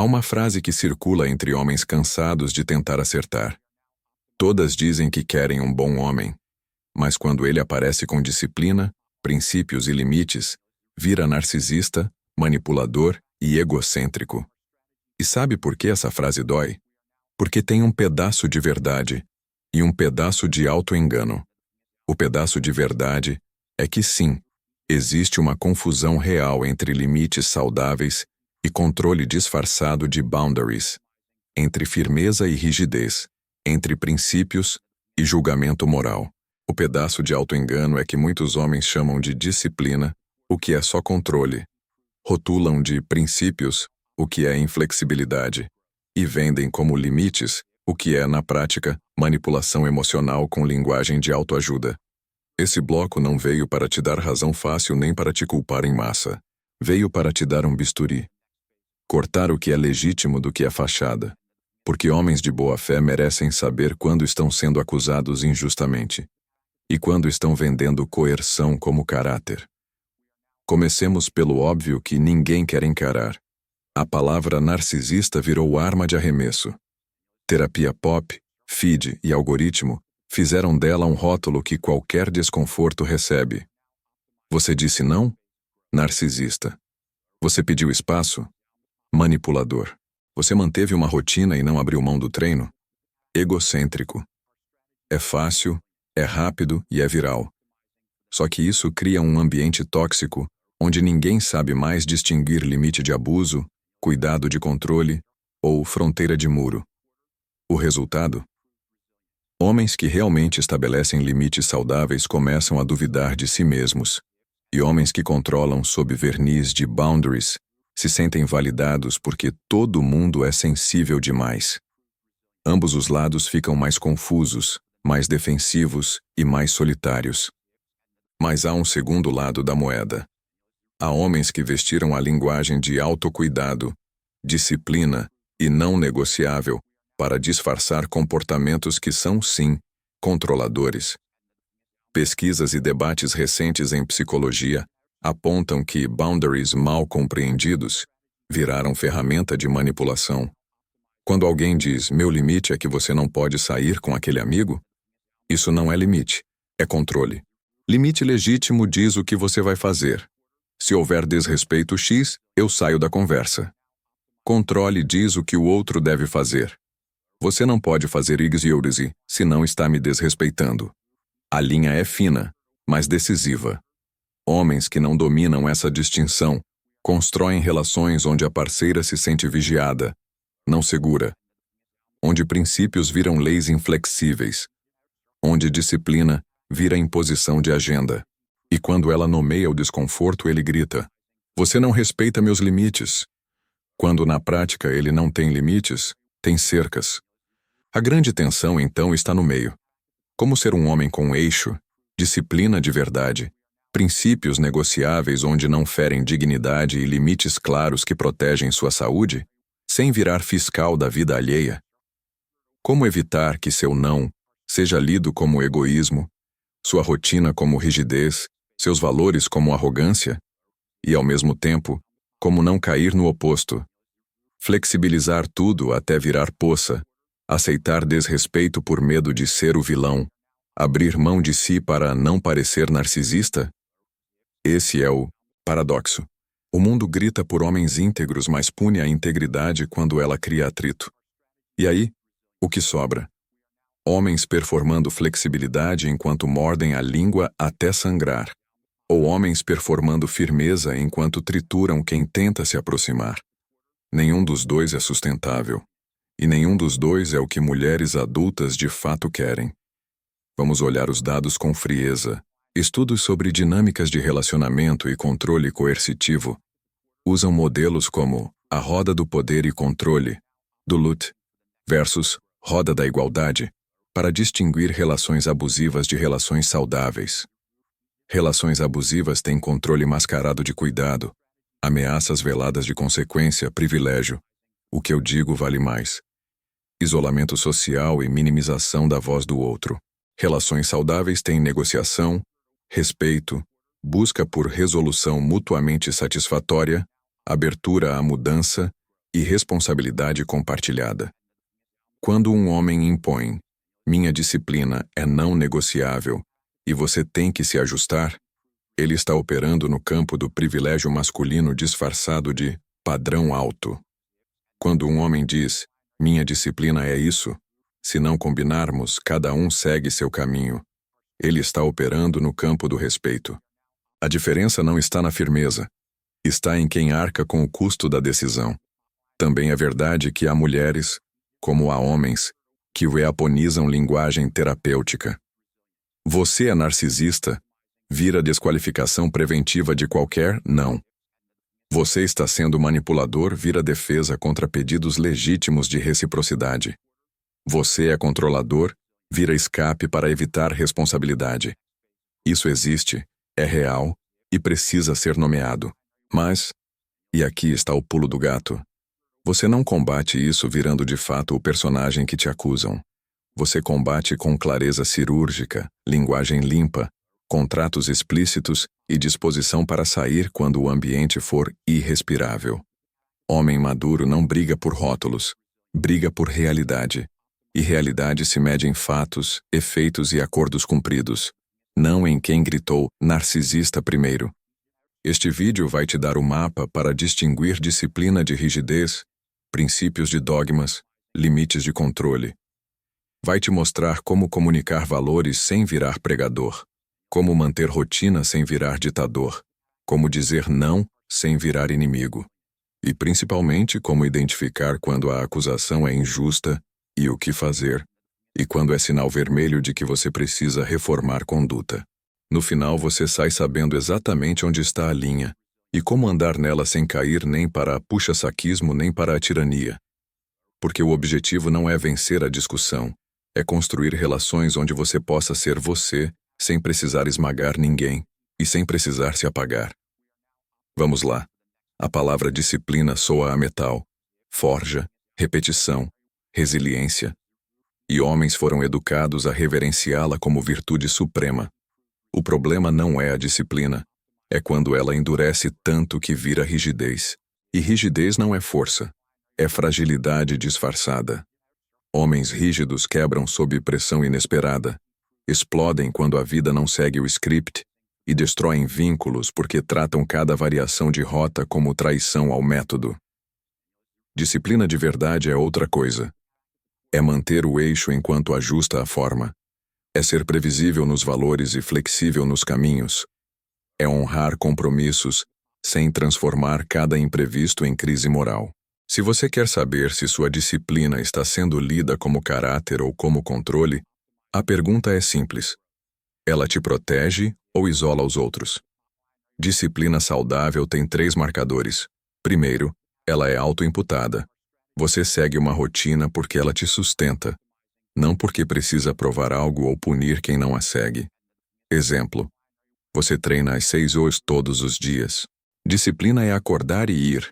Há uma frase que circula entre homens cansados de tentar acertar. Todas dizem que querem um bom homem, mas quando ele aparece com disciplina, princípios e limites, vira narcisista, manipulador e egocêntrico. E sabe por que essa frase dói? Porque tem um pedaço de verdade e um pedaço de auto-engano. O pedaço de verdade é que sim, existe uma confusão real entre limites saudáveis e controle disfarçado de boundaries, entre firmeza e rigidez, entre princípios e julgamento moral. O pedaço de auto-engano é que muitos homens chamam de disciplina, o que é só controle, rotulam de princípios, o que é inflexibilidade, e vendem como limites, o que é, na prática, manipulação emocional com linguagem de autoajuda. Esse bloco não veio para te dar razão fácil nem para te culpar em massa. Veio para te dar um bisturi. Cortar o que é legítimo do que é fachada. Porque homens de boa fé merecem saber quando estão sendo acusados injustamente e quando estão vendendo coerção como caráter. Comecemos pelo óbvio que ninguém quer encarar. A palavra narcisista virou arma de arremesso. Terapia pop, feed e algoritmo fizeram dela um rótulo que qualquer desconforto recebe. Você disse não? Narcisista. Você pediu espaço? Manipulador. Você manteve uma rotina e não abriu mão do treino? Egocêntrico. É fácil, é rápido e é viral. Só que isso cria um ambiente tóxico, onde ninguém sabe mais distinguir limite de abuso, cuidado de controle ou fronteira de muro. O resultado? Homens que realmente estabelecem limites saudáveis começam a duvidar de si mesmos, e homens que controlam sob verniz de boundaries se sentem validados porque todo mundo é sensível demais. Ambos os lados ficam mais confusos, mais defensivos e mais solitários. Mas há um segundo lado da moeda. Há homens que vestiram a linguagem de autocuidado, disciplina e não negociável para disfarçar comportamentos que são, sim, controladores. Pesquisas e debates recentes em psicologia apontam que boundaries mal compreendidos viraram ferramenta de manipulação. Quando alguém diz, meu limite é que você não pode sair com aquele amigo, isso não é limite, é controle. Limite legítimo diz o que você vai fazer. Se houver desrespeito X, eu saio da conversa. Controle diz o que o outro deve fazer. Você não pode fazer X e Y se não está me desrespeitando. A linha é fina, mas decisiva. Homens que não dominam essa distinção constroem relações onde a parceira se sente vigiada, não segura, onde princípios viram leis inflexíveis, onde disciplina vira imposição de agenda. E quando ela nomeia o desconforto, ele grita, você não respeita meus limites. Quando na prática ele não tem limites, tem cercas. A grande tensão então está no meio. Como ser um homem com eixo, disciplina de verdade, princípios negociáveis onde não ferem dignidade e limites claros que protegem sua saúde, sem virar fiscal da vida alheia? Como evitar que seu não seja lido como egoísmo, sua rotina como rigidez, seus valores como arrogância, e ao mesmo tempo, como não cair no oposto? Flexibilizar tudo até virar poça, aceitar desrespeito por medo de ser o vilão, abrir mão de si para não parecer narcisista? Esse é o paradoxo. O mundo grita por homens íntegros, mas pune a integridade quando ela cria atrito. E aí, o que sobra? Homens performando flexibilidade enquanto mordem a língua até sangrar, ou homens performando firmeza enquanto trituram quem tenta se aproximar. Nenhum dos dois é sustentável, e nenhum dos dois é o que mulheres adultas de fato querem. Vamos olhar os dados com frieza. Estudos sobre dinâmicas de relacionamento e controle coercitivo usam modelos como a roda do poder e controle, do Lutt, versus roda da igualdade, para distinguir relações abusivas de relações saudáveis. Relações abusivas têm controle mascarado de cuidado, ameaças veladas de consequência, privilégio. O que eu digo vale mais. Isolamento social e minimização da voz do outro. Relações saudáveis têm negociação, respeito, busca por resolução mutuamente satisfatória, abertura à mudança e responsabilidade compartilhada. Quando um homem impõe, minha disciplina é não negociável e você tem que se ajustar, ele está operando no campo do privilégio masculino disfarçado de padrão alto. Quando um homem diz, minha disciplina é isso, se não combinarmos, cada um segue seu caminho, ele está operando no campo do respeito. A diferença não está na firmeza, está em quem arca com o custo da decisão. Também é verdade que há mulheres, como há homens, que weaponizam linguagem terapêutica. Você é narcisista, vira desqualificação preventiva de qualquer não. Você está sendo manipulador, vira defesa contra pedidos legítimos de reciprocidade. Você é controlador, vira escape para evitar responsabilidade. Isso existe, é real e precisa ser nomeado. Mas, e aqui está o pulo do gato, você não combate isso virando de fato o personagem que te acusam. Você combate com clareza cirúrgica, linguagem limpa, contratos explícitos e disposição para sair quando o ambiente for irrespirável. Homem maduro não briga por rótulos, briga por realidade. E realidade se mede em fatos, efeitos e acordos cumpridos, não em quem gritou narcisista primeiro. Este vídeo vai te dar o mapa para distinguir disciplina de rigidez, princípios de dogmas, limites de controle. Vai te mostrar como comunicar valores sem virar pregador, como manter rotina sem virar ditador, como dizer não sem virar inimigo. E principalmente como identificar quando a acusação é injusta e o que fazer, e quando é sinal vermelho de que você precisa reformar conduta. No final você sai sabendo exatamente onde está a linha, e como andar nela sem cair nem para a puxa-saquismo nem para a tirania. Porque o objetivo não é vencer a discussão, é construir relações onde você possa ser você, sem precisar esmagar ninguém, e sem precisar se apagar. Vamos lá. A palavra disciplina soa a metal, forja, repetição, resiliência. E homens foram educados a reverenciá-la como virtude suprema. O problema não é a disciplina, é quando ela endurece tanto que vira rigidez. E rigidez não é força, é fragilidade disfarçada. Homens rígidos quebram sob pressão inesperada, explodem quando a vida não segue o script e destroem vínculos porque tratam cada variação de rota como traição ao método. Disciplina de verdade é outra coisa. É manter o eixo enquanto ajusta a forma. É ser previsível nos valores e flexível nos caminhos. É honrar compromissos, sem transformar cada imprevisto em crise moral. Se você quer saber se sua disciplina está sendo lida como caráter ou como controle, a pergunta é simples. Ela te protege ou isola os outros? Disciplina saudável tem 3 marcadores. Primeiro, ela é autoimputada. Você segue uma rotina porque ela te sustenta, não porque precisa provar algo ou punir quem não a segue. Exemplo. Você treina às 6 horas todos os dias. Disciplina é acordar e ir.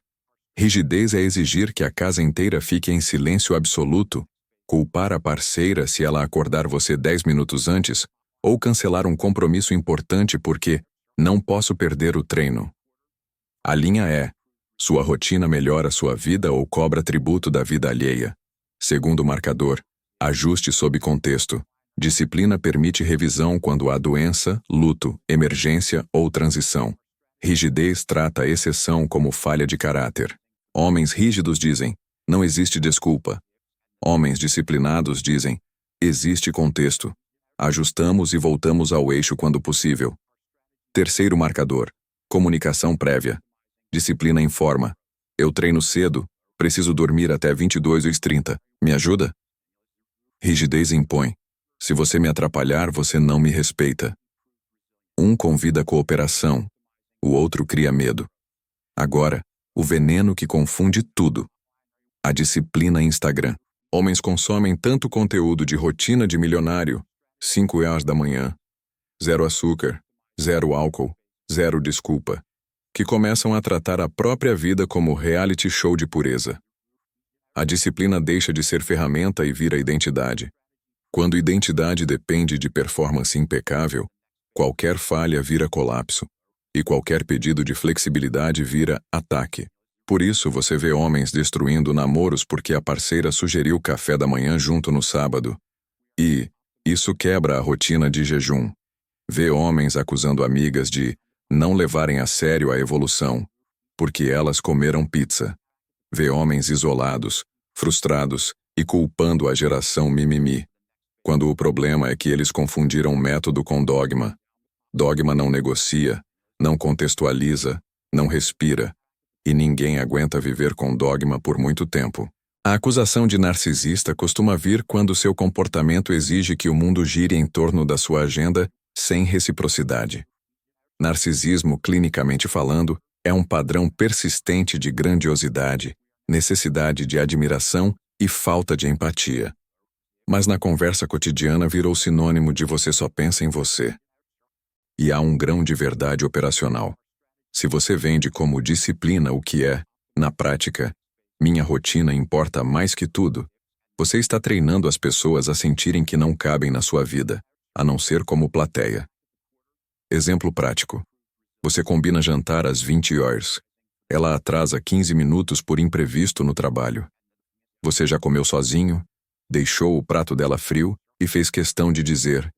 Rigidez é exigir que a casa inteira fique em silêncio absoluto, culpar a parceira se ela acordar você 10 minutos antes, ou cancelar um compromisso importante porque não posso perder o treino. A linha é: sua rotina melhora sua vida ou cobra tributo da vida alheia. Segundo marcador, ajuste sob contexto. Disciplina permite revisão quando há doença, luto, emergência ou transição. Rigidez trata a exceção como falha de caráter. Homens rígidos dizem, não existe desculpa. Homens disciplinados dizem, existe contexto. Ajustamos e voltamos ao eixo quando possível. Terceiro marcador, comunicação prévia. Disciplina informa. Eu treino cedo, preciso dormir até 22h30. Me ajuda? Rigidez impõe. Se você me atrapalhar, você não me respeita. Um convida a cooperação, o outro cria medo. Agora, o veneno que confunde tudo. A disciplina Instagram. Homens consomem tanto conteúdo de rotina de milionário, 5 horas da manhã, 0 açúcar, 0 álcool, 0 desculpa, que começam a tratar a própria vida como reality show de pureza. A disciplina deixa de ser ferramenta e vira identidade. Quando identidade depende de performance impecável, qualquer falha vira colapso, e qualquer pedido de flexibilidade vira ataque. Por isso você vê homens destruindo namoros porque a parceira sugeriu café da manhã junto no sábado. E isso quebra a rotina de jejum. Vê homens acusando amigas de não levarem a sério a evolução, porque elas comeram pizza. Vê homens isolados, frustrados e culpando a geração mimimi, quando o problema é que eles confundiram método com dogma. Dogma não negocia, não contextualiza, não respira, e ninguém aguenta viver com dogma por muito tempo. A acusação de narcisista costuma vir quando seu comportamento exige que o mundo gire em torno da sua agenda sem reciprocidade. Narcisismo, clinicamente falando, é um padrão persistente de grandiosidade, necessidade de admiração e falta de empatia. Mas na conversa cotidiana virou sinônimo de você só pensa em você. E há um grão de verdade operacional. Se você vende como disciplina o que é, na prática, minha rotina importa mais que tudo, você está treinando as pessoas a sentirem que não cabem na sua vida, a não ser como plateia. Exemplo prático. Você combina jantar às 20 horas. Ela atrasa 15 minutos por imprevisto no trabalho. Você já comeu sozinho, deixou o prato dela frio e fez questão de dizer: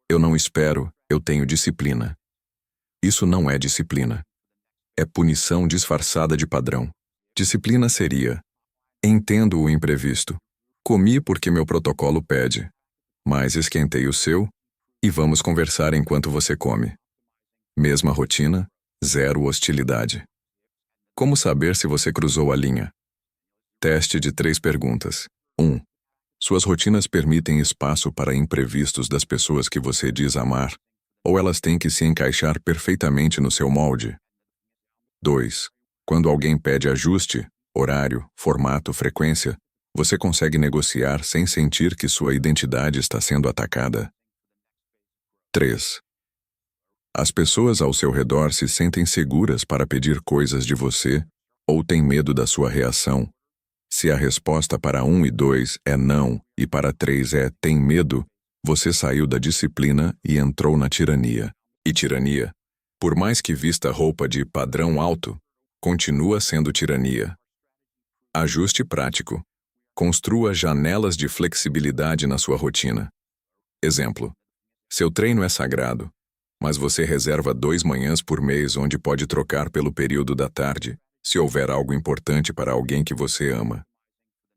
eu não espero, eu tenho disciplina. Isso não é disciplina. É punição disfarçada de padrão. Disciplina seria: entendo o imprevisto. Comi porque meu protocolo pede. Mas esquentei o seu e vamos conversar enquanto você come. Mesma rotina, zero hostilidade. Como saber se você cruzou a linha? Teste de 3 perguntas. 1. Suas rotinas permitem espaço para imprevistos das pessoas que você diz amar, ou elas têm que se encaixar perfeitamente no seu molde? 2. Quando alguém pede ajuste, horário, formato, frequência, você consegue negociar sem sentir que sua identidade está sendo atacada? 3. As pessoas ao seu redor se sentem seguras para pedir coisas de você ou têm medo da sua reação? Se a resposta para 1 e 2 é não e para 3 é tem medo, você saiu da disciplina e entrou na tirania. E tirania, por mais que vista roupa de padrão alto, continua sendo tirania. Ajuste prático. Construa janelas de flexibilidade na sua rotina. Exemplo. Seu treino é sagrado, mas você reserva 2 manhãs por mês onde pode trocar pelo período da tarde, se houver algo importante para alguém que você ama.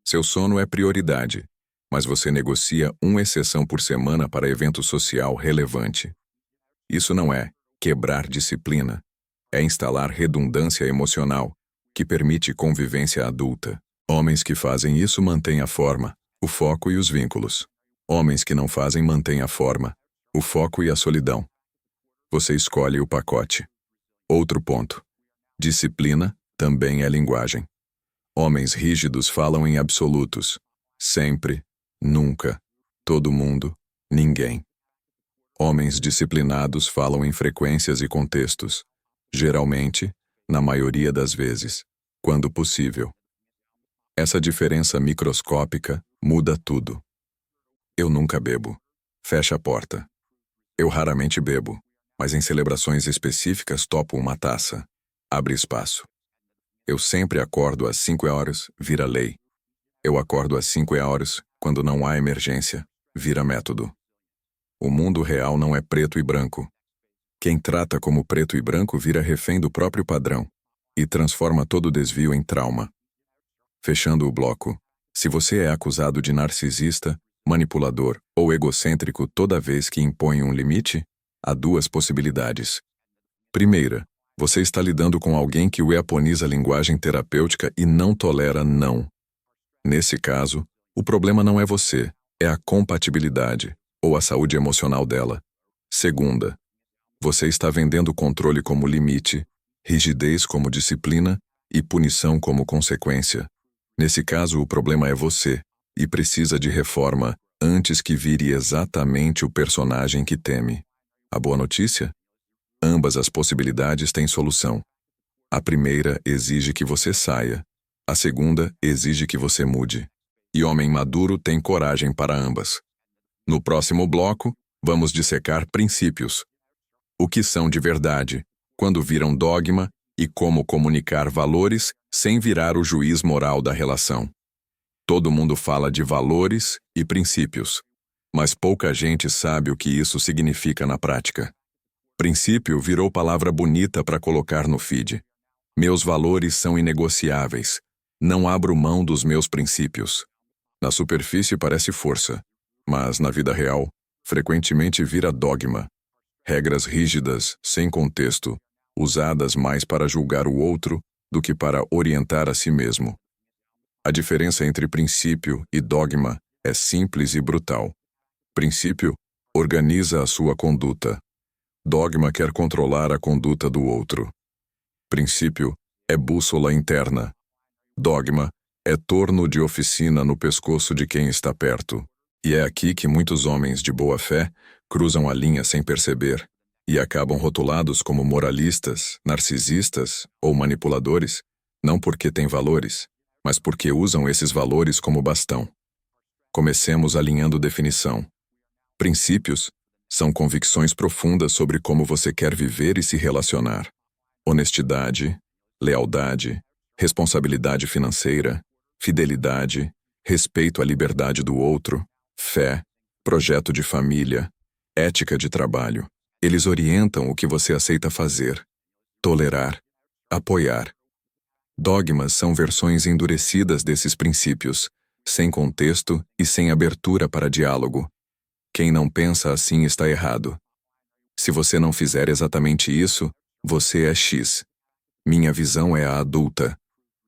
Seu sono é prioridade, mas você negocia 1 exceção por semana para evento social relevante. Isso não é quebrar disciplina, é instalar redundância emocional, que permite convivência adulta. Homens que fazem isso mantêm a forma, o foco e os vínculos. Homens que não fazem mantêm a forma, o foco e a solidão. Você escolhe o pacote. Outro ponto. Disciplina também é linguagem. Homens rígidos falam em absolutos. Sempre, nunca, todo mundo, ninguém. Homens disciplinados falam em frequências e contextos. Geralmente, na maioria das vezes, quando possível. Essa diferença microscópica muda tudo. Eu nunca bebo. Fecha a porta. Eu raramente bebo, mas em celebrações específicas topo uma taça. Abre espaço. Eu sempre acordo às 5 horas, vira lei. Eu acordo às 5 horas, quando não há emergência, vira método. O mundo real não é preto e branco. Quem trata como preto e branco vira refém do próprio padrão e transforma todo desvio em trauma. Fechando o bloco, se você é acusado de narcisista, manipulador ou egocêntrico toda vez que impõe um limite, há 2 possibilidades. Primeira, você está lidando com alguém que weaponiza a linguagem terapêutica e não tolera não. Nesse caso, o problema não é você, é a compatibilidade ou a saúde emocional dela. Segunda, você está vendendo controle como limite, rigidez como disciplina e punição como consequência. Nesse caso, o problema é você e precisa de reforma antes que vire exatamente o personagem que teme. A boa notícia? Ambas as possibilidades têm solução. A primeira exige que você saia. A segunda exige que você mude. E homem maduro tem coragem para ambas. No próximo bloco, vamos dissecar princípios. O que são de verdade, quando viram dogma e como comunicar valores sem virar o juiz moral da relação. Todo mundo fala de valores e princípios, mas pouca gente sabe o que isso significa na prática. Princípio virou palavra bonita para colocar no feed. Meus valores são inegociáveis. Não abro mão dos meus princípios. Na superfície parece força, mas na vida real, frequentemente vira dogma. Regras rígidas, sem contexto, usadas mais para julgar o outro do que para orientar a si mesmo. A diferença entre princípio e dogma é simples e brutal. Princípio organiza a sua conduta. Dogma quer controlar a conduta do outro. Princípio é bússola interna. Dogma é torno de oficina no pescoço de quem está perto. E é aqui que muitos homens de boa fé cruzam a linha sem perceber e acabam rotulados como moralistas, narcisistas ou manipuladores, não porque têm valores, mas porque usam esses valores como bastão. Comecemos alinhando definição. Princípios são convicções profundas sobre como você quer viver e se relacionar. Honestidade, lealdade, responsabilidade financeira, fidelidade, respeito à liberdade do outro, fé, projeto de família, ética de trabalho. Eles orientam o que você aceita fazer, tolerar, apoiar. Dogmas são versões endurecidas desses princípios, sem contexto e sem abertura para diálogo. Quem não pensa assim está errado. Se você não fizer exatamente isso, você é X. Minha visão é a adulta.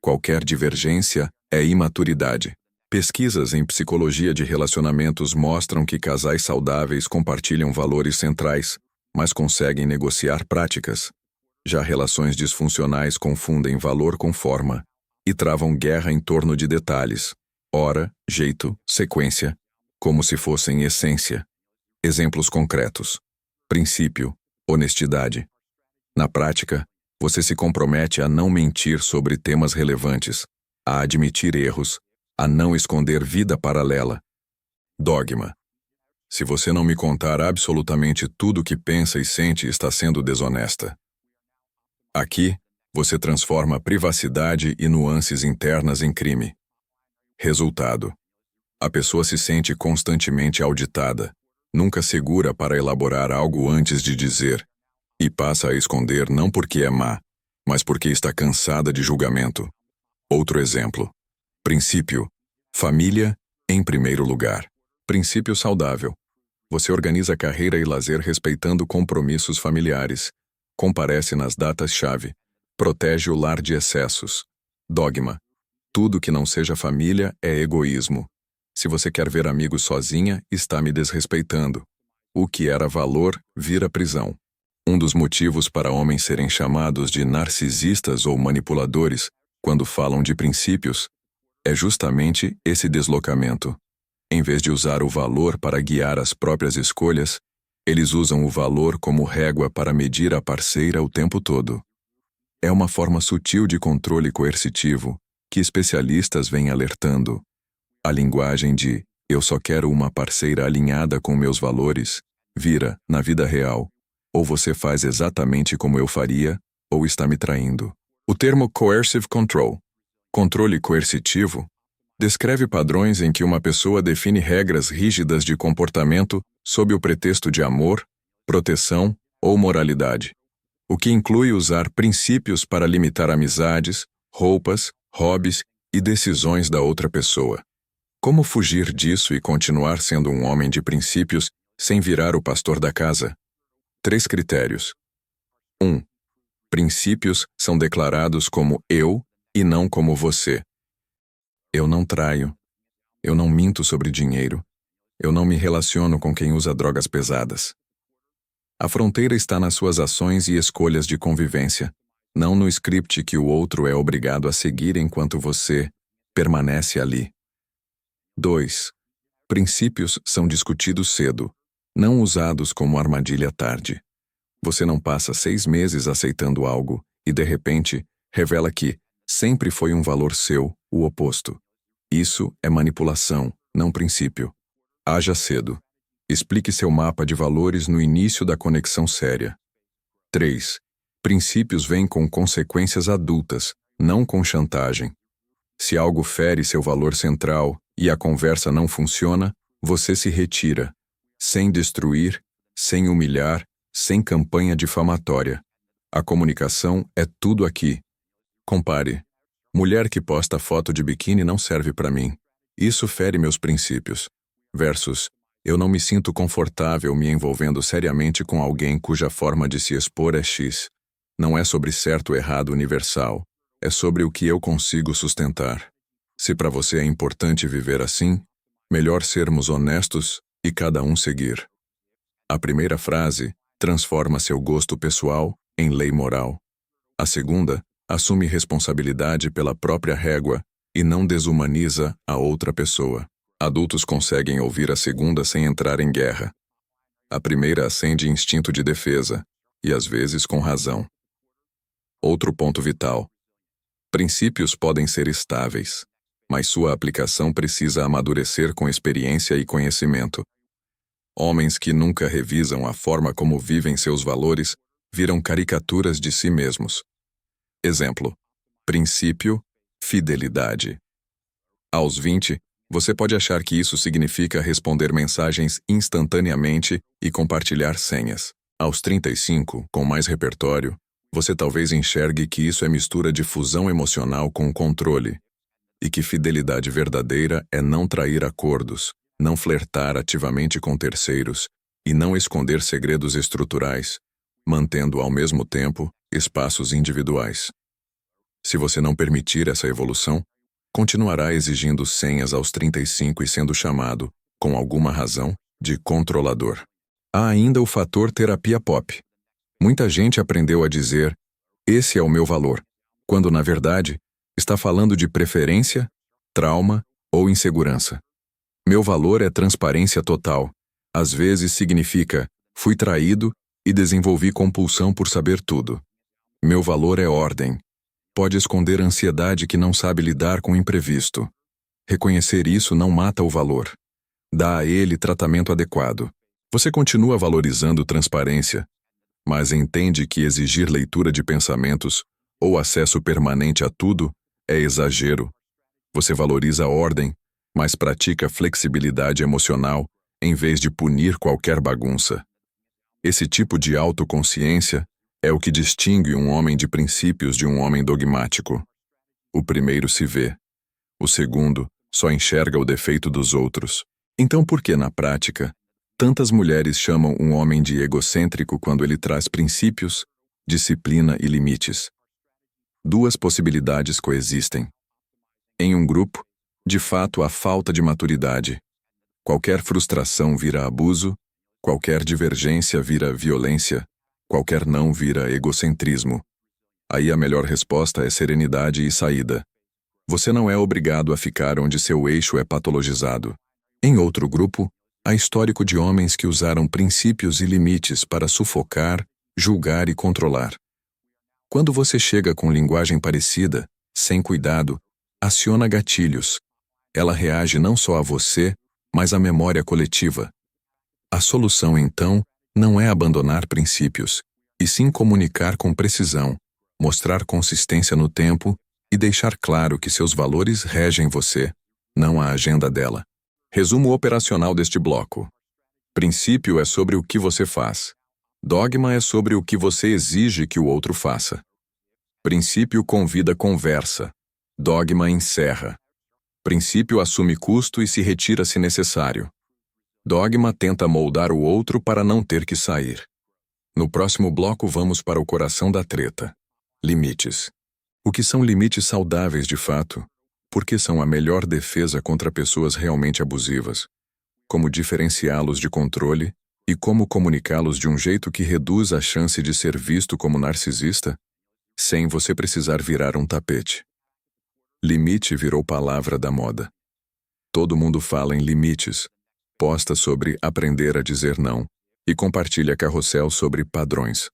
Qualquer divergência é imaturidade. Pesquisas em psicologia de relacionamentos mostram que casais saudáveis compartilham valores centrais, mas conseguem negociar práticas. Já relações disfuncionais confundem valor com forma e travam guerra em torno de detalhes, hora, jeito, sequência, como se fossem essência. Exemplos concretos. Princípio, honestidade. Na prática, você se compromete a não mentir sobre temas relevantes, a admitir erros, a não esconder vida paralela. Dogma. Se você não me contar absolutamente tudo o que pensa e sente, está sendo desonesta. Aqui, você transforma privacidade e nuances internas em crime. Resultado. A pessoa se sente constantemente auditada, nunca segura para elaborar algo antes de dizer, e passa a esconder não porque é má, mas porque está cansada de julgamento. Outro exemplo. Princípio. Família em primeiro lugar. Princípio saudável. Você organiza carreira e lazer respeitando compromissos familiares. Comparece nas datas-chave. Protege o lar de excessos. Dogma. Tudo que não seja família é egoísmo. Se você quer ver amigos sozinha, está me desrespeitando. O que era valor vira prisão. Um dos motivos para homens serem chamados de narcisistas ou manipuladores, quando falam de princípios, é justamente esse deslocamento. Em vez de usar o valor para guiar as próprias escolhas, eles usam o valor como régua para medir a parceira o tempo todo. É uma forma sutil de controle coercitivo que especialistas vêm alertando. A linguagem de "eu só quero uma parceira alinhada com meus valores" vira, na vida real, ou você faz exatamente como eu faria, ou está me traindo. O termo coercive control, controle coercitivo, descreve padrões em que uma pessoa define regras rígidas de comportamento sob o pretexto de amor, proteção ou moralidade, o que inclui usar princípios para limitar amizades, roupas, hobbies e decisões da outra pessoa. Como fugir disso e continuar sendo um homem de princípios sem virar o pastor da casa? 3 critérios. 1. Princípios são declarados como eu e não como você. Eu não traio. Eu não minto sobre dinheiro. Eu não me relaciono com quem usa drogas pesadas. A fronteira está nas suas ações e escolhas de convivência, não no script que o outro é obrigado a seguir enquanto você permanece ali. 2. Princípios são discutidos cedo, não usados como armadilha tarde. Você não passa 6 meses aceitando algo e, de repente, revela que sempre foi um valor seu, o oposto. Isso é manipulação, não princípio. Haja cedo. Explique seu mapa de valores no início da conexão séria. 3. Princípios vêm com consequências adultas, não com chantagem. Se algo fere seu valor central e a conversa não funciona, você se retira, sem destruir, sem humilhar, sem campanha difamatória. A comunicação é tudo aqui. Compare. Mulher que posta foto de biquíni não serve para mim. Isso fere meus princípios. Versus, eu não me sinto confortável me envolvendo seriamente com alguém cuja forma de se expor é X. Não é sobre certo ou errado universal. É sobre o que eu consigo sustentar. Se para você é importante viver assim, melhor sermos honestos e cada um seguir. A primeira frase transforma seu gosto pessoal em lei moral. A segunda assume responsabilidade pela própria régua e não desumaniza a outra pessoa. Adultos conseguem ouvir a segunda sem entrar em guerra. A primeira acende instinto de defesa, e às vezes com razão. Outro ponto vital. Princípios podem ser estáveis, mas sua aplicação precisa amadurecer com experiência e conhecimento. Homens que nunca revisam a forma como vivem seus valores viram caricaturas de si mesmos. Exemplo: princípio, fidelidade. Aos 20, você pode achar que isso significa responder mensagens instantaneamente e compartilhar senhas. Aos 35, com mais repertório, você talvez enxergue que isso é mistura de fusão emocional com controle, e que fidelidade verdadeira é não trair acordos, não flertar ativamente com terceiros e não esconder segredos estruturais, mantendo ao mesmo tempo espaços individuais. Se você não permitir essa evolução, continuará exigindo senhas aos 35 e sendo chamado, com alguma razão, de controlador. Há ainda o fator terapia pop. Muita gente aprendeu a dizer, esse é o meu valor, quando na verdade está falando de preferência, trauma ou insegurança. Meu valor é transparência total. Às vezes significa, fui traído e desenvolvi compulsão por saber tudo. Meu valor é ordem. Pode esconder ansiedade que não sabe lidar com o imprevisto. Reconhecer isso não mata o valor. Dá a ele tratamento adequado. Você continua valorizando transparência, mas entende que exigir leitura de pensamentos ou acesso permanente a tudo é exagero. Você valoriza a ordem, mas pratica flexibilidade emocional em vez de punir qualquer bagunça. Esse tipo de autoconsciência é o que distingue um homem de princípios de um homem dogmático. O primeiro se vê. O segundo só enxerga o defeito dos outros. Então por que, na prática, tantas mulheres chamam um homem de egocêntrico quando ele traz princípios, disciplina e limites? Duas possibilidades coexistem. Em um grupo, de fato há falta de maturidade. Qualquer frustração vira abuso, qualquer divergência vira violência, qualquer não vira egocentrismo. Aí a melhor resposta é serenidade e saída. Você não é obrigado a ficar onde seu eixo é patologizado. Em outro grupo, há histórico de homens que usaram princípios e limites para sufocar, julgar e controlar. Quando você chega com linguagem parecida, sem cuidado, aciona gatilhos. Ela reage não só a você, mas à memória coletiva. A solução, então, não é abandonar princípios, e sim comunicar com precisão, mostrar consistência no tempo e deixar claro que seus valores regem você, não a agenda dela. Resumo operacional deste bloco. Princípio é sobre o que você faz. Dogma é sobre o que você exige que o outro faça. Princípio convida conversa. Dogma encerra. Princípio assume custo e se retira se necessário. Dogma tenta moldar o outro para não ter que sair. No próximo bloco vamos para o coração da treta. Limites. O que são limites saudáveis de fato? Por que são a melhor defesa contra pessoas realmente abusivas? Como diferenciá-los de controle e como comunicá-los de um jeito que reduz a chance de ser visto como narcisista, sem você precisar virar um tapete. Limite virou palavra da moda. Todo mundo fala em limites, posta sobre aprender a dizer não e compartilha carrossel sobre padrões.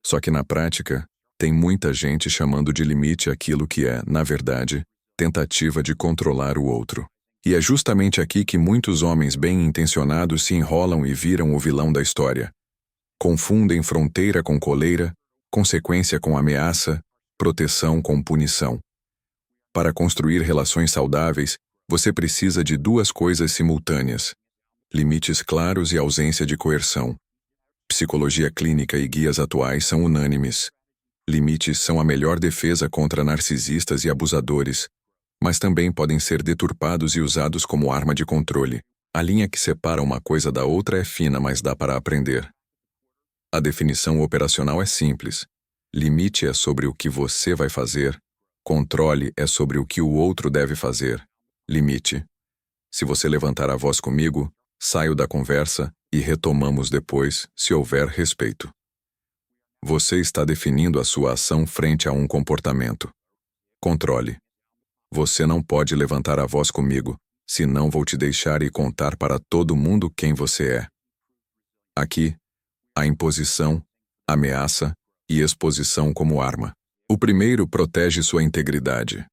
Só que na prática, tem muita gente chamando de limite aquilo que é, na verdade, tentativa de controlar o outro. E é justamente aqui que muitos homens bem-intencionados se enrolam e viram o vilão da história. Confundem fronteira com coleira, consequência com ameaça, proteção com punição. Para construir relações saudáveis, você precisa de duas coisas simultâneas: limites claros e ausência de coerção. Psicologia clínica e guias atuais são unânimes. Limites são a melhor defesa contra narcisistas e abusadores, mas também podem ser deturpados e usados como arma de controle. A linha que separa uma coisa da outra é fina, mas dá para aprender. A definição operacional é simples. Limite é sobre o que você vai fazer, controle é sobre o que o outro deve fazer. Limite. Se você levantar a voz comigo, saio da conversa e retomamos depois, se houver respeito. Você está definindo a sua ação frente a um comportamento. Controle. Você não pode levantar a voz comigo, senão vou te deixar e contar para todo mundo quem você é. Aqui, a imposição, ameaça e exposição como arma. O primeiro protege sua integridade.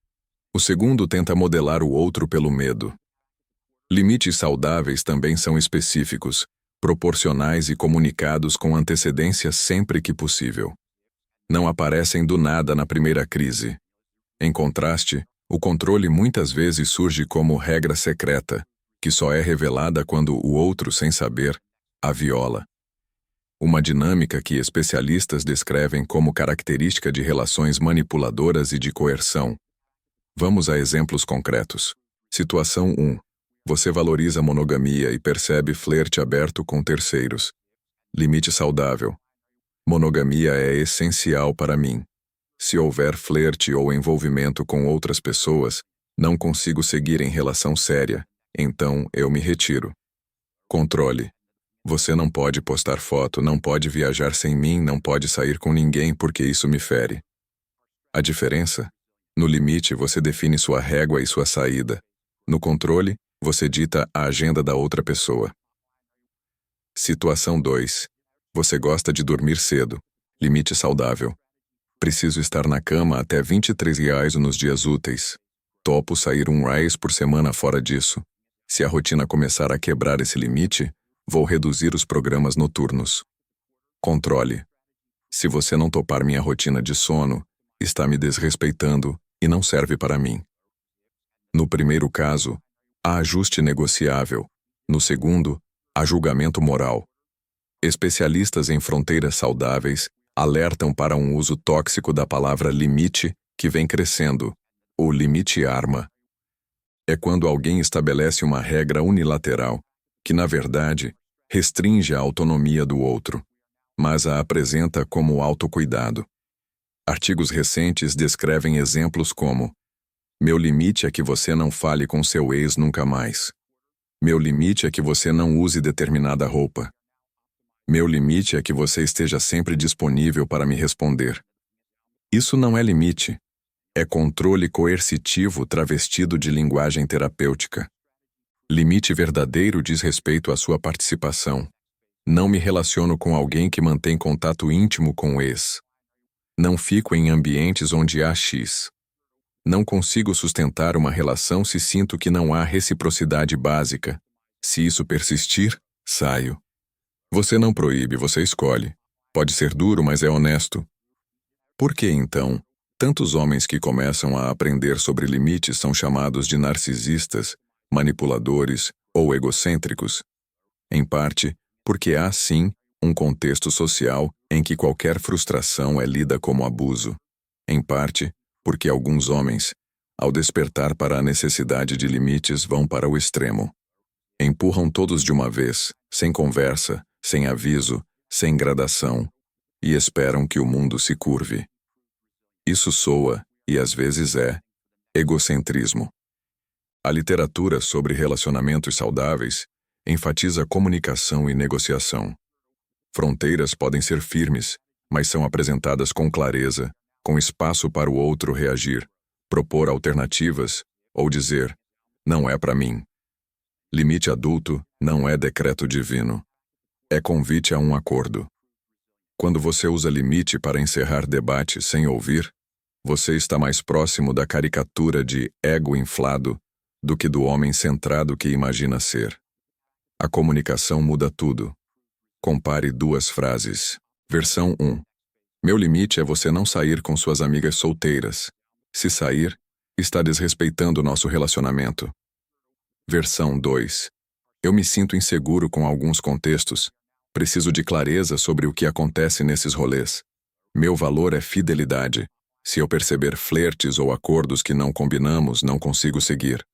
O segundo tenta modelar o outro pelo medo. Limites saudáveis também são específicos, proporcionais e comunicados com antecedência sempre que possível. Não aparecem do nada na primeira crise. Em contraste, o controle muitas vezes surge como regra secreta, que só é revelada quando o outro, sem saber, a viola. Uma dinâmica que especialistas descrevem como característica de relações manipuladoras e de coerção. Vamos a exemplos concretos. Situação 1. Você valoriza a monogamia e percebe flerte aberto com terceiros. Limite saudável. Monogamia é essencial para mim. Se houver flerte ou envolvimento com outras pessoas, não consigo seguir em relação séria, então eu me retiro. Controle. Você não pode postar foto, não pode viajar sem mim, não pode sair com ninguém porque isso me fere. A diferença? No limite, você define sua régua e sua saída. No controle, você dita a agenda da outra pessoa. Situação 2. Você gosta de dormir cedo. Limite saudável. Preciso estar na cama até R$ 23 nos dias úteis. Topo sair R$ 1 por semana fora disso. Se a rotina começar a quebrar esse limite, vou reduzir os programas noturnos. Controle. Se você não topar minha rotina de sono, está me desrespeitando e não serve para mim. No primeiro caso, há ajuste negociável. No segundo, há julgamento moral. Especialistas em fronteiras saudáveis alertam para um uso tóxico da palavra limite que vem crescendo. O limite arma. É quando alguém estabelece uma regra unilateral que, na verdade, restringe a autonomia do outro, mas a apresenta como autocuidado. Artigos recentes descrevem exemplos como: meu limite é que você não fale com seu ex nunca mais. Meu limite é que você não use determinada roupa. Meu limite é que você esteja sempre disponível para me responder. Isso não é limite. É controle coercitivo travestido de linguagem terapêutica. Limite verdadeiro diz respeito à sua participação. Não me relaciono com alguém que mantém contato íntimo com o ex. Não fico em ambientes onde há X. Não consigo sustentar uma relação se sinto que não há reciprocidade básica. Se isso persistir, saio. Você não proíbe, você escolhe. Pode ser duro, mas é honesto. Por que, então, tantos homens que começam a aprender sobre limites são chamados de narcisistas, manipuladores ou egocêntricos? Em parte, porque há, sim, um contexto social em que qualquer frustração é lida como abuso. Em parte, porque alguns homens, ao despertar para a necessidade de limites, vão para o extremo. Empurram todos de uma vez, sem conversa, sem aviso, sem gradação, e esperam que o mundo se curve. Isso soa, e às vezes é, egocentrismo. A literatura sobre relacionamentos saudáveis enfatiza comunicação e negociação. Fronteiras podem ser firmes, mas são apresentadas com clareza, com espaço para o outro reagir, propor alternativas ou dizer: não é para mim. Limite adulto não é decreto divino. É convite a um acordo. Quando você usa limite para encerrar debate sem ouvir, você está mais próximo da caricatura de ego inflado do que do homem centrado que imagina ser. A comunicação muda tudo. Compare duas frases. Versão 1. Meu limite é você não sair com suas amigas solteiras. Se sair, Está desrespeitando nosso relacionamento. Versão 2. Eu me sinto inseguro com alguns contextos. Preciso de clareza sobre o que acontece nesses rolês. Meu valor é fidelidade. Se eu perceber flertes ou acordos que não combinamos, não consigo seguir.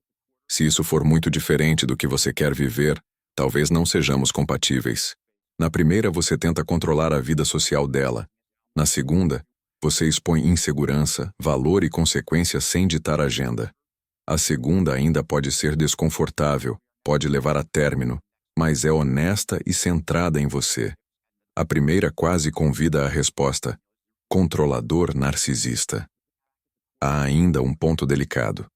Se isso for muito diferente do que você quer viver, talvez não sejamos compatíveis. Na primeira, você tenta controlar a vida social dela. Na segunda, você expõe insegurança, valor e consequências sem ditar agenda. A segunda ainda pode ser desconfortável, pode levar a término, mas é honesta e centrada em você. A primeira quase convida a resposta: controlador narcisista. Há ainda um ponto delicado.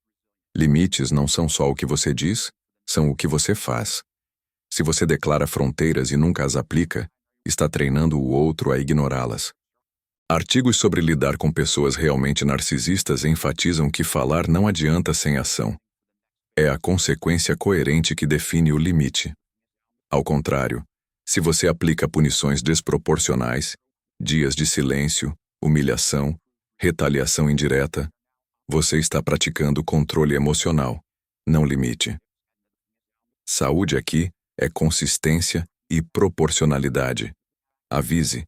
Limites não são só o que você diz, são o que você faz. Se você declara fronteiras e nunca as aplica, está treinando o outro a ignorá-las. Artigos sobre lidar com pessoas realmente narcisistas enfatizam que falar não adianta sem ação. É a consequência coerente que define o limite. Ao contrário, se você aplica punições desproporcionais, dias de silêncio, humilhação, retaliação indireta, você está praticando controle emocional, não limite. Saúde aqui é consistência e proporcionalidade. Avise,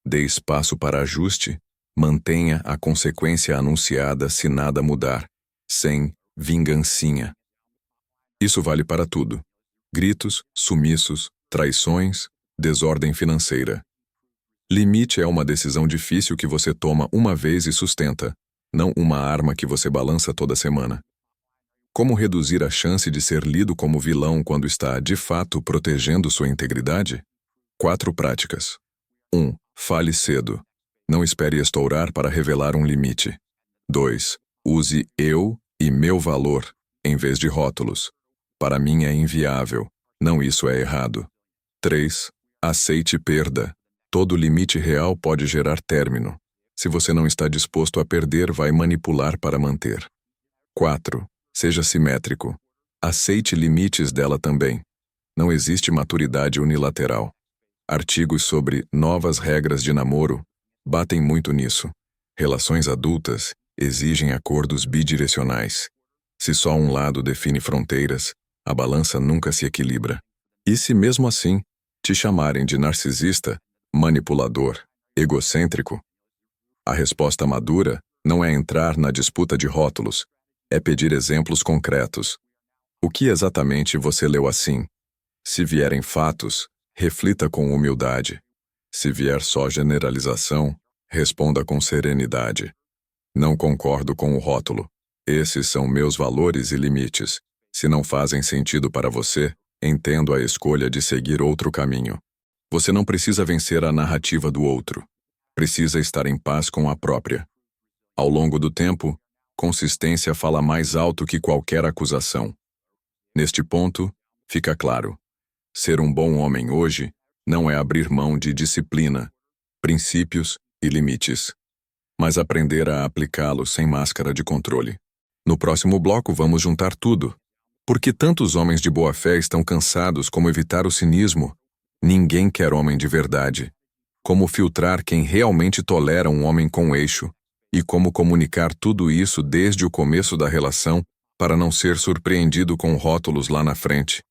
dê espaço para ajuste, mantenha a consequência anunciada se nada mudar, sem vingancinha. Isso vale para tudo: gritos, sumiços, traições, desordem financeira. Limite é uma decisão difícil que você toma uma vez e sustenta, não uma arma que você balança toda semana. Como reduzir a chance de ser lido como vilão quando está, de fato, protegendo sua integridade? 4 práticas. 1. Fale cedo. Não espere estourar para revelar um limite. 2. Use eu e meu valor, em vez de rótulos. Para mim é inviável, não isso é errado. 3. Aceite perda. Todo limite real pode gerar término. Se você não está disposto a perder, vai manipular para manter. 4. Seja simétrico. Aceite limites dela também. Não existe maturidade unilateral. Artigos sobre novas regras de namoro batem muito nisso. Relações adultas exigem acordos bidirecionais. Se só um lado define fronteiras, a balança nunca se equilibra. E se mesmo assim te chamarem de narcisista, manipulador, egocêntrico? A resposta madura não é entrar na disputa de rótulos, é pedir exemplos concretos. O que exatamente você leu assim? Se vierem fatos, reflita com humildade. Se vier só generalização, responda com serenidade. Não concordo com o rótulo. Esses são meus valores e limites. Se não fazem sentido para você, entendo a escolha de seguir outro caminho. Você não precisa vencer a narrativa do outro. Precisa estar em paz com a própria. Ao longo do tempo, consistência fala mais alto que qualquer acusação. Neste ponto, fica claro: ser um bom homem hoje não é abrir mão de disciplina, princípios e limites, mas aprender a aplicá-los sem máscara de controle. No próximo bloco vamos juntar tudo. Por que tantos homens de boa fé estão cansados? Como evitar o cinismo? Ninguém quer homem de verdade. Como filtrar quem realmente tolera um homem com eixo? E como comunicar tudo isso desde o começo da relação para não ser surpreendido com rótulos lá na frente?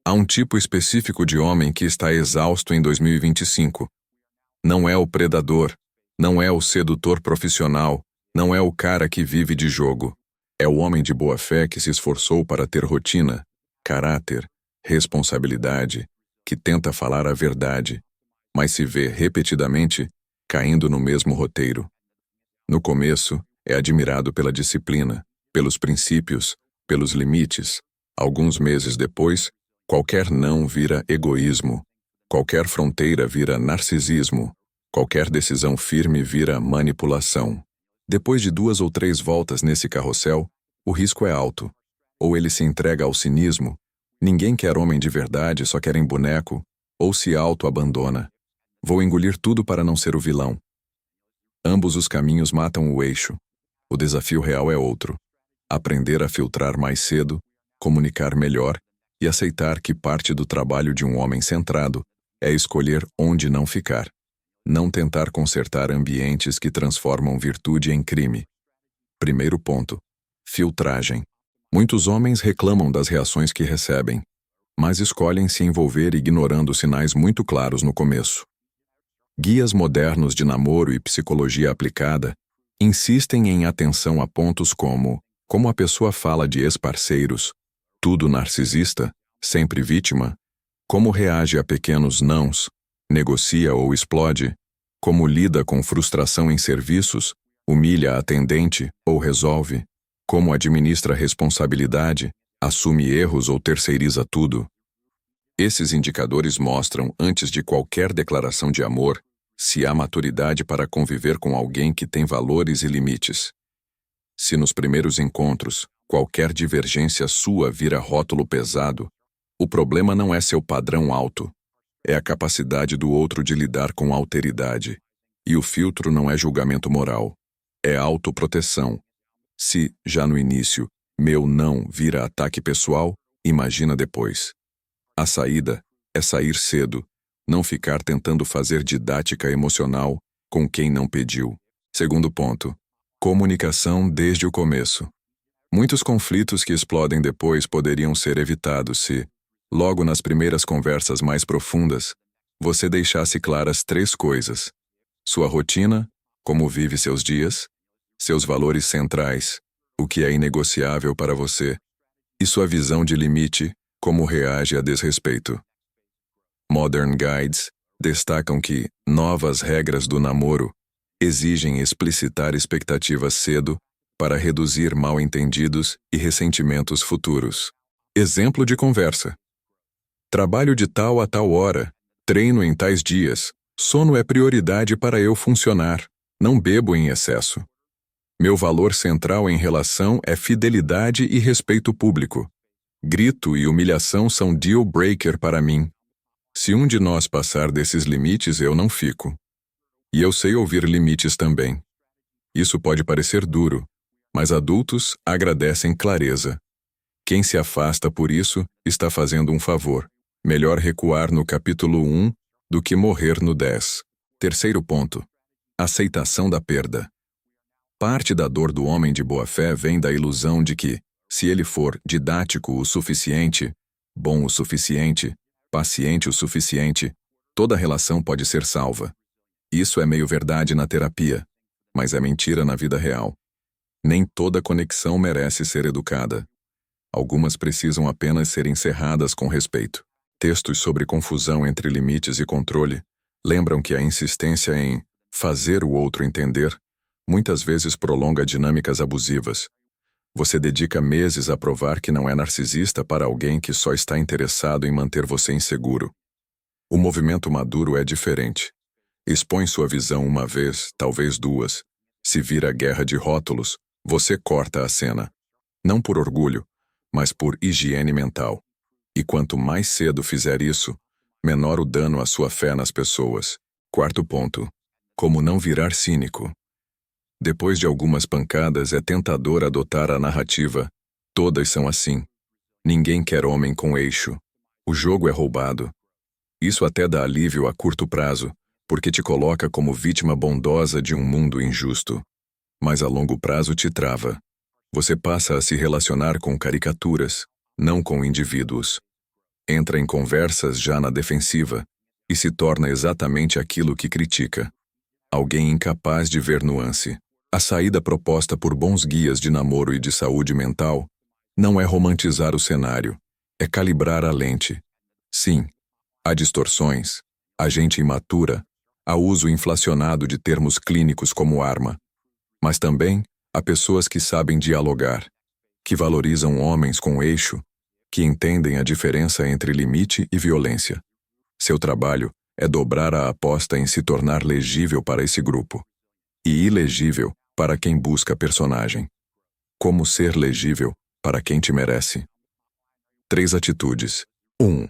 Há um tipo específico de homem que está exausto em 2025. Não é o predador, não é o sedutor profissional, não é o cara que vive de jogo. É o homem de boa fé que se esforçou para ter rotina, caráter, responsabilidade, que tenta falar a verdade, mas se vê repetidamente caindo no mesmo roteiro. No começo, é admirado pela disciplina, pelos princípios, pelos limites. Alguns meses depois, qualquer não vira egoísmo, qualquer fronteira vira narcisismo, qualquer decisão firme vira manipulação. Depois de 2 ou 3 voltas nesse carrossel, o risco é alto. Ou ele se entrega ao cinismo, ninguém quer homem de verdade, só querem boneco, ou se auto-abandona. Vou engolir tudo para não ser o vilão. Ambos os caminhos matam o eixo. O desafio real é outro: aprender a filtrar mais cedo, comunicar melhor e aceitar que parte do trabalho de um homem centrado é escolher onde não ficar. Não tentar consertar ambientes que transformam virtude em crime. Primeiro ponto: Filtragem. Muitos homens reclamam das reações que recebem, mas escolhem se envolver ignorando sinais muito claros no começo. Guias modernos de namoro e psicologia aplicada insistem em atenção a pontos como a pessoa fala de ex-parceiros, tudo narcisista, sempre vítima, como reage a pequenos nãos, negocia ou explode, como lida com frustração em serviços, humilha a atendente ou resolve, como administra responsabilidade, assume erros ou terceiriza tudo. Esses indicadores mostram, antes de qualquer declaração de amor, se há maturidade para conviver com alguém que tem valores e limites. Se nos primeiros encontros, qualquer divergência sua vira rótulo pesado, o problema não é seu padrão alto, é a capacidade do outro de lidar com alteridade. E o filtro não é julgamento moral, é autoproteção. Se, já no início, meu não vira ataque pessoal, imagina depois. A saída é sair cedo, não ficar tentando fazer didática emocional com quem não pediu. Segundo ponto. Comunicação desde o começo. Muitos conflitos que explodem depois poderiam ser evitados se, logo nas primeiras conversas mais profundas, você deixasse claras 3 coisas: sua rotina, como vive seus dias, seus valores centrais, o que é inegociável para você, e sua visão de limite, como reage a desrespeito. Modern Guides destacam que novas regras do namoro exigem explicitar expectativas cedo para reduzir mal-entendidos e ressentimentos futuros. Exemplo de conversa: trabalho de tal a tal hora, treino em tais dias, sono é prioridade para eu funcionar, não bebo em excesso. Meu valor central em relação é fidelidade e respeito público. Grito e humilhação são deal breaker para mim. Se um de nós passar desses limites, eu não fico. E eu sei ouvir limites também. Isso pode parecer duro, mas adultos agradecem clareza. Quem se afasta por isso está fazendo um favor. Melhor recuar no capítulo 1 do que morrer no 10. Terceiro ponto. Aceitação da perda. Parte da dor do homem de boa-fé vem da ilusão de que, se ele for didático o suficiente, bom o suficiente, paciente o suficiente, toda relação pode ser salva. Isso é meio verdade na terapia, mas é mentira na vida real. Nem toda conexão merece ser educada. Algumas precisam apenas ser encerradas com respeito. Textos sobre confusão entre limites e controle lembram que a insistência em fazer o outro entender muitas vezes prolonga dinâmicas abusivas. Você dedica meses a provar que não é narcisista para alguém que só está interessado em manter você inseguro. O movimento maduro é diferente. Expõe sua visão uma vez, talvez 2. Se vira guerra de rótulos, você corta a cena. Não por orgulho, mas por higiene mental. E quanto mais cedo fizer isso, menor o dano à sua fé nas pessoas. Quarto ponto. Como não virar cínico. Depois de algumas pancadas, é tentador adotar a narrativa: todas são assim. Ninguém quer homem com eixo. O jogo é roubado. Isso até dá alívio a curto prazo, porque te coloca como vítima bondosa de um mundo injusto. Mas a longo prazo te trava. Você passa a se relacionar com caricaturas, não com indivíduos. Entra em conversas já na defensiva e se torna exatamente aquilo que critica. Alguém incapaz de ver nuance. A saída proposta por bons guias de namoro e de saúde mental não é romantizar o cenário, é calibrar a lente. Sim, há distorções, há gente imatura, há uso inflacionado de termos clínicos como arma. Mas também há pessoas que sabem dialogar, que valorizam homens com eixo, que entendem a diferença entre limite e violência. Seu trabalho é dobrar a aposta em se tornar legível para esse grupo. E ilegível para quem busca personagem. Como ser legível para quem te merece? 3 atitudes. 1.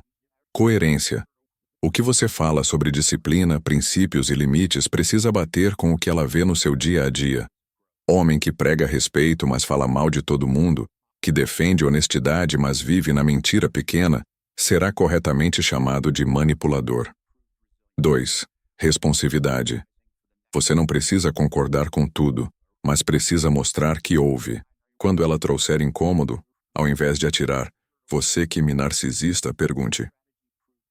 Coerência. O que você fala sobre disciplina, princípios e limites precisa bater com o que ela vê no seu dia a dia. Homem que prega respeito, mas fala mal de todo mundo, que defende honestidade, mas vive na mentira pequena, será corretamente chamado de manipulador. 2. Responsividade. Você não precisa concordar com tudo, mas precisa mostrar que ouve. Quando ela trouxer incômodo, ao invés de atirar, você que me narcisista, pergunte: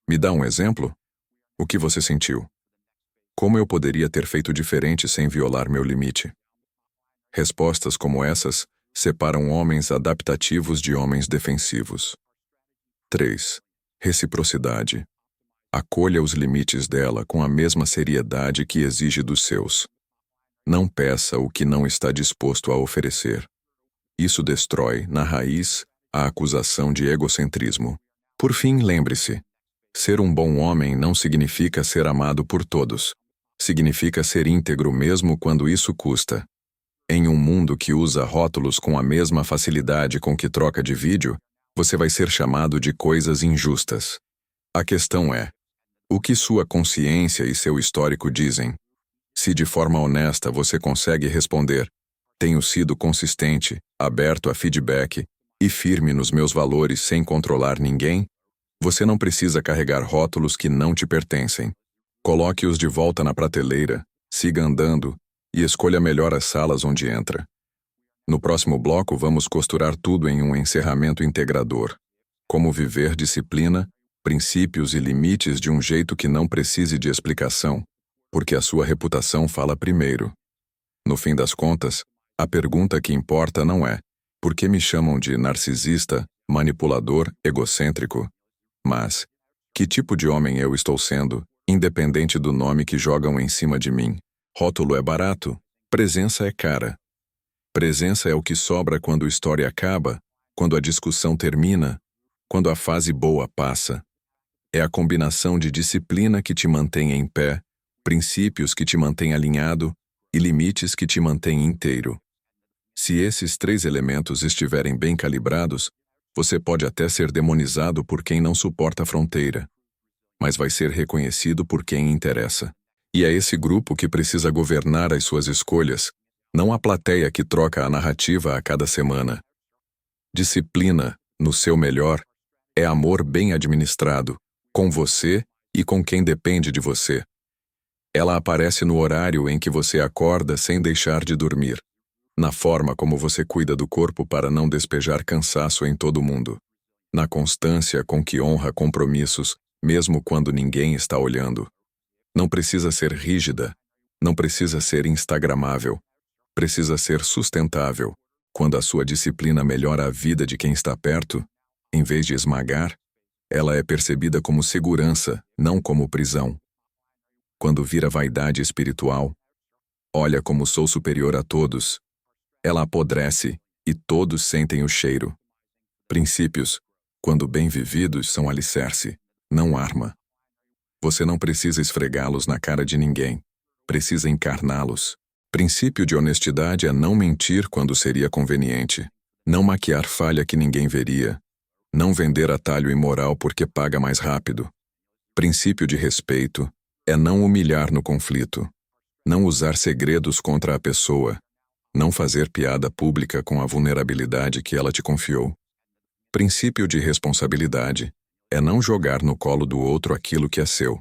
me dá um exemplo? O que você sentiu? Como eu poderia ter feito diferente sem violar meu limite? Respostas como essas separam homens adaptativos de homens defensivos. 3. Reciprocidade. Acolha os limites dela com a mesma seriedade que exige dos seus. Não peça o que não está disposto a oferecer. Isso destrói, na raiz, a acusação de egocentrismo. Por fim, lembre-se: ser um bom homem não significa ser amado por todos. Significa ser íntegro mesmo quando isso custa. Em um mundo que usa rótulos com a mesma facilidade com que troca de vídeo, você vai ser chamado de coisas injustas. A questão é: o que sua consciência e seu histórico dizem? Se de forma honesta você consegue responder: tenho sido consistente, aberto a feedback e firme nos meus valores sem controlar ninguém, você não precisa carregar rótulos que não te pertencem. Coloque-os de volta na prateleira, siga andando e escolha melhor as salas onde entra. No próximo bloco vamos costurar tudo em um encerramento integrador. Como viver disciplina, princípios e limites de um jeito que não precise de explicação, porque a sua reputação fala primeiro. No fim das contas, a pergunta que importa não é: por que me chamam de narcisista, manipulador, egocêntrico? Mas: que tipo de homem eu estou sendo, independente do nome que jogam em cima de mim? Rótulo é barato, presença é cara. Presença é o que sobra quando a história acaba, quando a discussão termina, quando a fase boa passa. É a combinação de disciplina que te mantém em pé, princípios que te mantém alinhado e limites que te mantém inteiro. Se esses 3 elementos estiverem bem calibrados, você pode até ser demonizado por quem não suporta a fronteira, mas vai ser reconhecido por quem interessa. E é esse grupo que precisa governar as suas escolhas, não a plateia que troca a narrativa a cada semana. Disciplina, no seu melhor, é amor bem administrado, com você e com quem depende de você. Ela aparece no horário em que você acorda sem deixar de dormir, na forma como você cuida do corpo para não despejar cansaço em todo mundo, na constância com que honra compromissos, mesmo quando ninguém está olhando. Não precisa ser rígida, não precisa ser instagramável, precisa ser sustentável. Quando a sua disciplina melhora a vida de quem está perto, em vez de esmagar, ela é percebida como segurança, não como prisão. Quando vira vaidade espiritual, olha como sou superior a todos, ela apodrece e todos sentem o cheiro. Princípios, quando bem vividos, são alicerce, não arma. Você não precisa esfregá-los na cara de ninguém, precisa encarná-los. Princípio de honestidade é não mentir quando seria conveniente, não maquiar falha que ninguém veria, não vender atalho imoral porque paga mais rápido. Princípio de respeito é não humilhar no conflito, não usar segredos contra a pessoa, não fazer piada pública com a vulnerabilidade que ela te confiou. Princípio de responsabilidade é não jogar no colo do outro aquilo que é seu,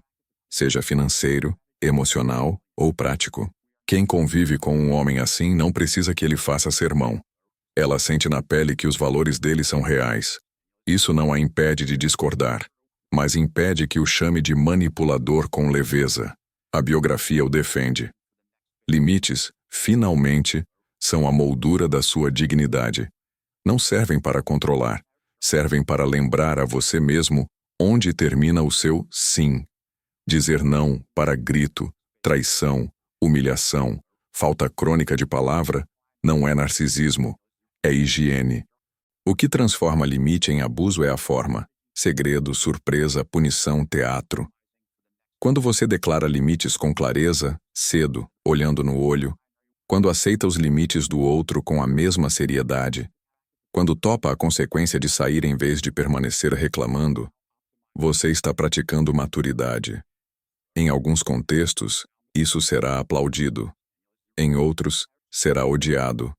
seja financeiro, emocional ou prático. Quem convive com um homem assim não precisa que ele faça sermão. Ela sente na pele que os valores dele são reais. Isso não a impede de discordar, mas impede que o chame de manipulador com leveza. A biografia o defende. Limites, finalmente, são a moldura da sua dignidade. Não servem para controlar, servem para lembrar a você mesmo onde termina o seu sim. Dizer não para grito, traição, humilhação, falta crônica de palavra, não é narcisismo, é higiene. O que transforma limite em abuso é a forma: segredo, surpresa, punição, teatro. Quando você declara limites com clareza, cedo, olhando no olho, quando aceita os limites do outro com a mesma seriedade, quando topa a consequência de sair em vez de permanecer reclamando, você está praticando maturidade. Em alguns contextos, isso será aplaudido. Em outros, será odiado.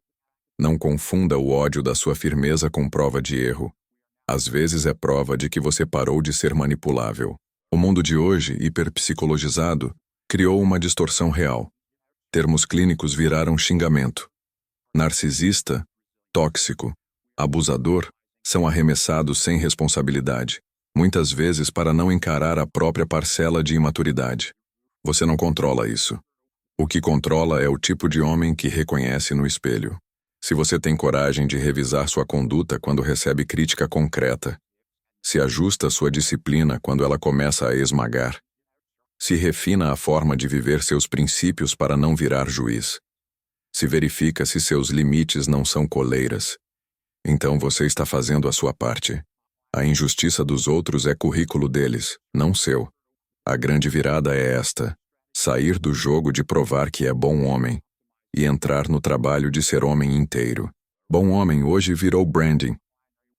Não confunda o ódio da sua firmeza com prova de erro. Às vezes é prova de que você parou de ser manipulável. O mundo de hoje, hiperpsicologizado, criou uma distorção real. Termos clínicos viraram xingamento. Narcisista tóxico, abusador, são arremessados sem responsabilidade, muitas vezes para não encarar a própria parcela de imaturidade. Você não controla isso. O que controla é o tipo de homem que reconhece no espelho. Se você tem coragem de revisar sua conduta quando recebe crítica concreta, se ajusta sua disciplina quando ela começa a esmagar, se refina a forma de viver seus princípios para não virar juiz, se verifica se seus limites não são coleiras, então você está fazendo a sua parte. A injustiça dos outros é currículo deles, não seu. A grande virada é esta: sair do jogo de provar que é bom homem e entrar no trabalho de ser homem inteiro. Bom homem hoje virou branding.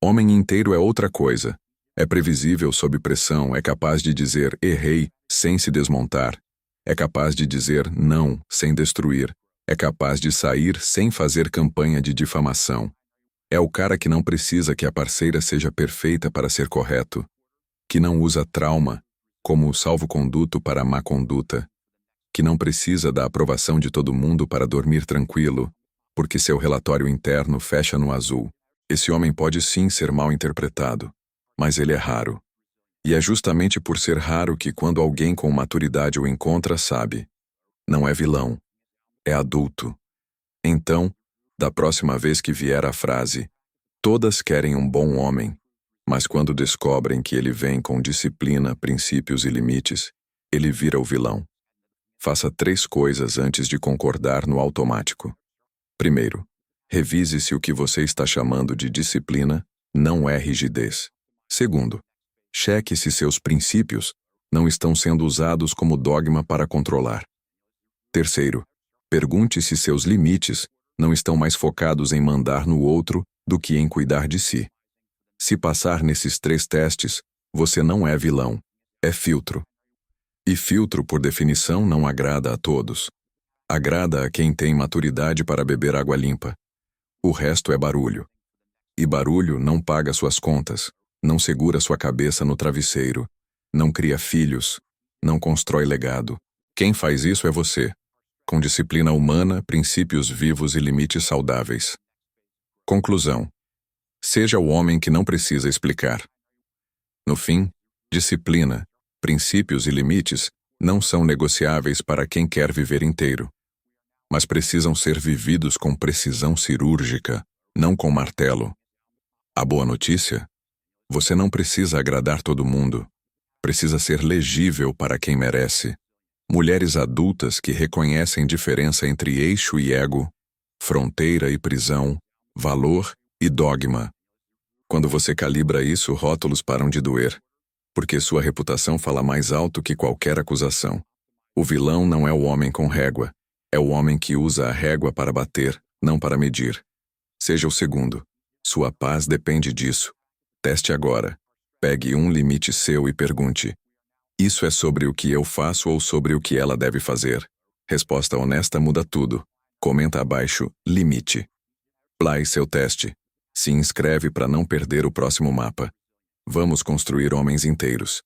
Homem inteiro é outra coisa. É previsível sob pressão, é capaz de dizer errei sem se desmontar. É capaz de dizer não sem destruir. É capaz de sair sem fazer campanha de difamação. É o cara que não precisa que a parceira seja perfeita para ser correto, que não usa trauma como salvo-conduto para a má conduta, que não precisa da aprovação de todo mundo para dormir tranquilo, porque seu relatório interno fecha no azul. Esse homem pode sim ser mal interpretado, mas ele é raro. E é justamente por ser raro que quando alguém com maturidade o encontra, sabe. Não é vilão, é adulto. Então, da próxima vez que vier a frase, todas querem um bom homem, mas quando descobrem que ele vem com disciplina, princípios e limites, ele vira o vilão. Faça 3 coisas antes de concordar no automático. Primeiro, revise se o que você está chamando de disciplina não é rigidez. Segundo, cheque se seus princípios não estão sendo usados como dogma para controlar. Terceiro, pergunte se seus limites não estão mais focados em mandar no outro do que em cuidar de si. Se passar nesses 3 testes, você não é vilão, é filtro. E filtro, por definição, não agrada a todos. Agrada a quem tem maturidade para beber água limpa. O resto é barulho. E barulho não paga suas contas, não segura sua cabeça no travesseiro, não cria filhos, não constrói legado. Quem faz isso é você, com disciplina humana, princípios vivos e limites saudáveis. Conclusão: seja o homem que não precisa explicar. No fim, disciplina, princípios e limites não são negociáveis para quem quer viver inteiro, mas precisam ser vividos com precisão cirúrgica, não com martelo. A boa notícia? Você não precisa agradar todo mundo. Precisa ser legível para quem merece. Mulheres adultas que reconhecem diferença entre eixo e ego, fronteira e prisão, valor e dogma. Quando você calibra isso, rótulos param de doer, porque sua reputação fala mais alto que qualquer acusação. O vilão não é o homem com régua, é o homem que usa a régua para bater, não para medir. Seja o segundo. Sua paz depende disso. Teste agora. Pegue um limite seu e pergunte: isso é sobre o que eu faço ou sobre o que ela deve fazer? Resposta honesta muda tudo. Comenta abaixo, limite. Apply seu teste. Se inscreve para não perder o próximo mapa. Vamos construir homens inteiros.